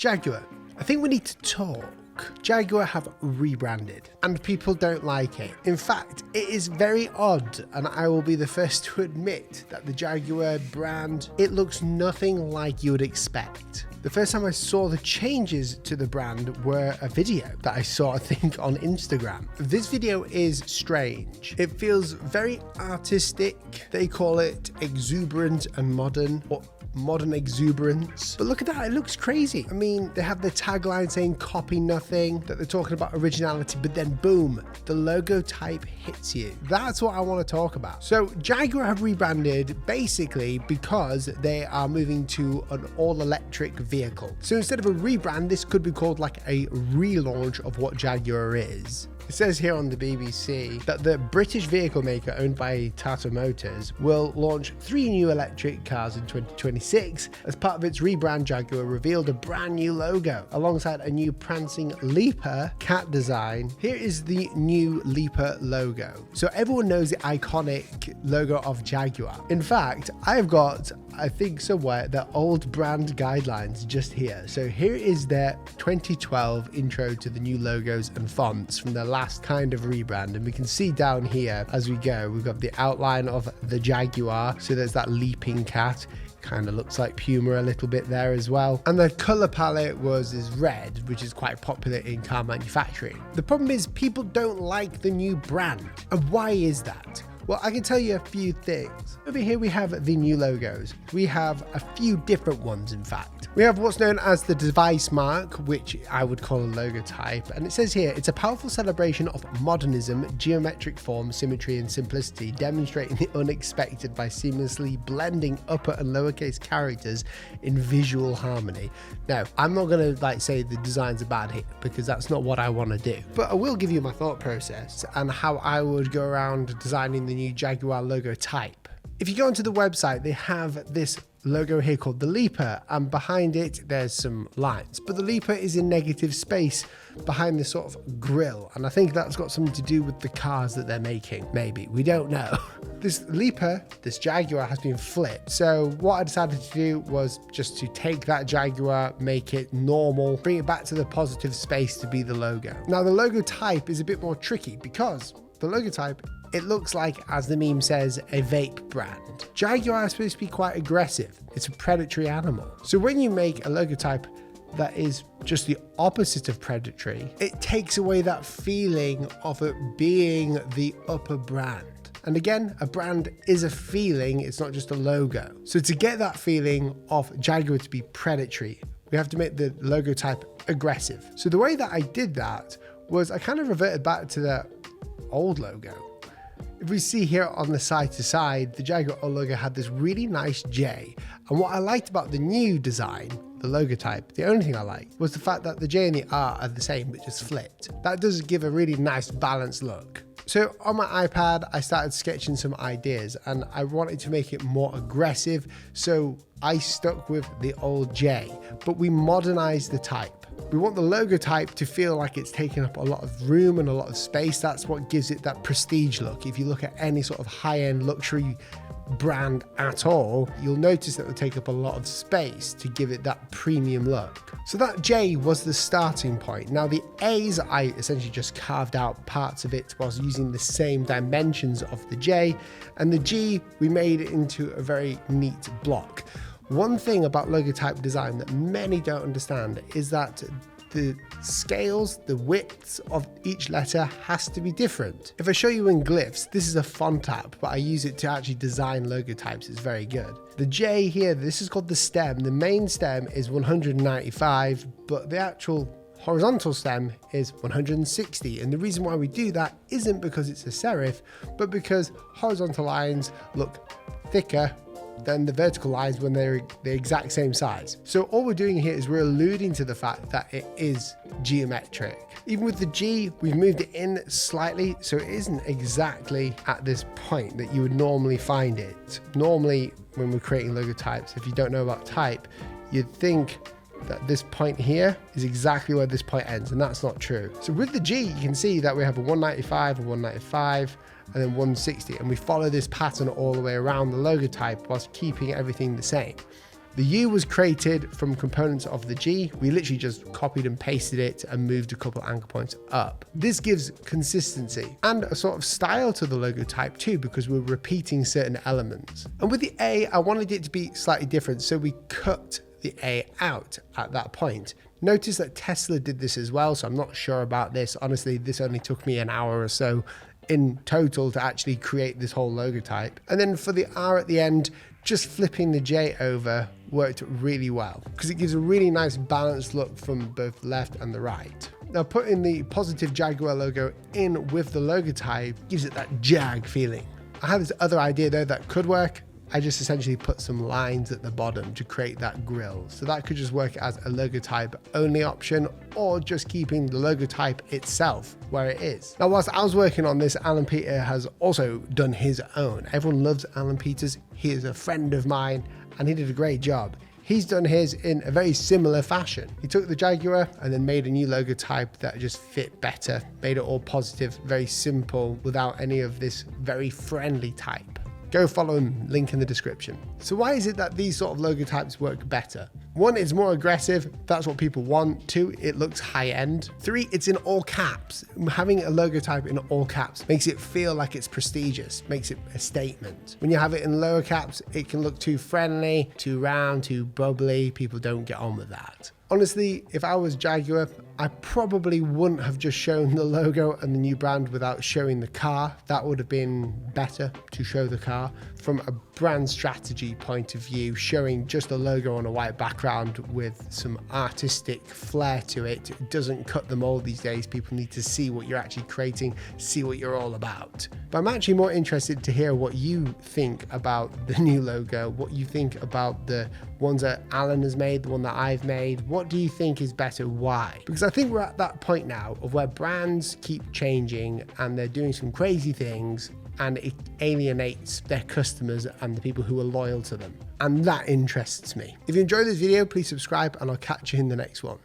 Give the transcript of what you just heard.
Jaguar, I think we need to talk. Jaguar have rebranded and people don't like it. In fact, it is very odd, and I will be the first to admit that the Jaguar brand, it looks nothing like you would expect. The first time I saw the changes to the brand were a video that I saw, I think, on Instagram. This video is strange. It feels very artistic. They call it exuberant and modern, or modern exuberance. But look at that, it looks crazy. I mean, they have the tagline saying copy nothing, that they're talking about originality, but then boom, the logo type hits you. That's what I want to talk about. So Jaguar have rebranded basically because they are moving to an all-electric vehicle. So instead of a rebrand, this could be called like a relaunch of what Jaguar is. It says here on the BBC that the British vehicle maker owned by Tata Motors will launch 3 new electric cars in 2026. As part of its rebrand, Jaguar revealed a brand new logo alongside a new prancing leaper cat design. Here is the new leaper logo. So everyone knows the iconic logo of Jaguar. In fact, I've got, I think somewhere, the old brand guidelines just here. So here is their 2012 intro to the new logos and fonts from their last kind of rebrand, and we can see down here as we go, we've got the outline of the Jaguar. So there's that leaping cat, kind of looks like Puma a little bit there as well, and the color palette is red, which is quite popular in car manufacturing. The problem is people don't like the new brand. And why is that? Well, I can tell you a few things. Over here we have the new logos. We have a few different ones, in fact. We have what's known as the device mark, which I would call a logotype. And it says here, it's a powerful celebration of modernism, geometric form, symmetry, and simplicity, demonstrating the unexpected by seamlessly blending upper and lowercase characters in visual harmony. Now, I'm not going to say the designs are bad here, because that's not what I want to do. But I will give you my thought process and how I would go around designing the new Jaguar Logotype. If you go onto the website, they have this logo here called the leaper, and behind it there's some lines, but the leaper is in negative space behind this sort of grill, and I think that's got something to do with the cars that they're making. Maybe, we don't know. This leaper, this Jaguar, has been flipped. So what I decided to do was just to take that Jaguar, make it normal, bring it back to the positive space to be the logo. Now the logo type is a bit more tricky because the logo type, it looks like, as the meme says, a vape brand. Jaguar is supposed to be quite aggressive. It's a predatory animal. So when you make a logotype that is just the opposite of predatory, it takes away that feeling of it being the upper brand. And again, a brand is a feeling, it's not just a logo. So to get that feeling of Jaguar to be predatory, we have to make the logotype aggressive. So the way that I did that was I kind of reverted back to the old logo. If we see here on the side to side, the Jaguar logo had this really nice J. And what I liked about the new design, the logotype, the only thing I liked was the fact that the J and the R are the same, but just flipped. That does give a really nice balanced look. So on my iPad, I started sketching some ideas and I wanted to make it more aggressive. So I stuck with the old J, but we modernized the type. We want the logo type to feel like it's taking up a lot of room and a lot of space. That's what gives it that prestige look. If you look at any sort of high-end luxury brand at all, you'll notice that they take up a lot of space to give it that premium look. So that J was the starting point. Now the A's, I essentially just carved out parts of it whilst using the same dimensions of the J, and the G, we made it into a very neat block. One thing about logotype design that many don't understand is that the scales, the widths of each letter has to be different. If I show you in glyphs, this is a font app, but I use it to actually design logotypes. It's very good. The J here, this is called the stem. The main stem is 195, but the actual horizontal stem is 160. And the reason why we do that isn't because it's a serif, but because horizontal lines look thicker than the vertical lines when they're the exact same size. So all we're doing here is we're alluding to the fact that it is geometric. Even with the G, we've moved it in slightly, so it isn't exactly at this point that you would normally find it. Normally, when we're creating logotypes, if you don't know about type, you'd think that this point here is exactly where this point ends, and that's not true. So with the G, you can see that we have a 195, a 195, and then 160, and we follow this pattern all the way around the logotype whilst keeping everything the same. The U was created from components of the G. We literally just copied and pasted it and moved a couple anchor points up. This gives consistency and a sort of style to the logo type too, because we're repeating certain elements. And with the A, I wanted it to be slightly different, so we cut the A out at that point. Notice that Tesla did this as well, so I'm not sure about this. Honestly, this only took me an hour or so in total to actually create this whole logo type. And then for the R at the end, just flipping the J over worked really well because it gives a really nice balanced look from both left and the right. Now putting the positive Jaguar logo in with the logo type gives it that Jag feeling. I have this other idea though that could work. I just essentially put some lines at the bottom to create that grill. So that could just work as a logo type only option, or just keeping the logo type itself where it is. Now, whilst I was working on this, Allan Peter has also done his own. Everyone loves Allan Peters. He is a friend of mine and he did a great job. He's done his in a very similar fashion. He took the Jaguar and then made a new logo type that just fit better, made it all positive, very simple, without any of this very friendly type. Go follow him, link in the description. So why is it that these sort of logo types work better? 1, it's more aggressive, that's what people want. 2, it looks high end. 3, it's in all caps. Having a logo type in all caps makes it feel like it's prestigious, makes it a statement. When you have it in lower caps, it can look too friendly, too round, too bubbly. People don't get on with that. Honestly, if I was Jaguar, I probably wouldn't have just shown the logo and the new brand without showing the car. That would have been better to show the car. From a brand strategy point of view, showing just a logo on a white background with some artistic flair to it doesn't cut the mold these days. People need to see what you're actually creating, see what you're all about. But I'm actually more interested to hear what you think about the new logo, what you think about the ones that Allan has made, the one that I've made. What do you think is better? Why? Because I think we're at that point now of where brands keep changing and they're doing some crazy things, and it alienates their customers and the people who are loyal to them. And that interests me. If you enjoyed this video, please subscribe and I'll catch you in the next one.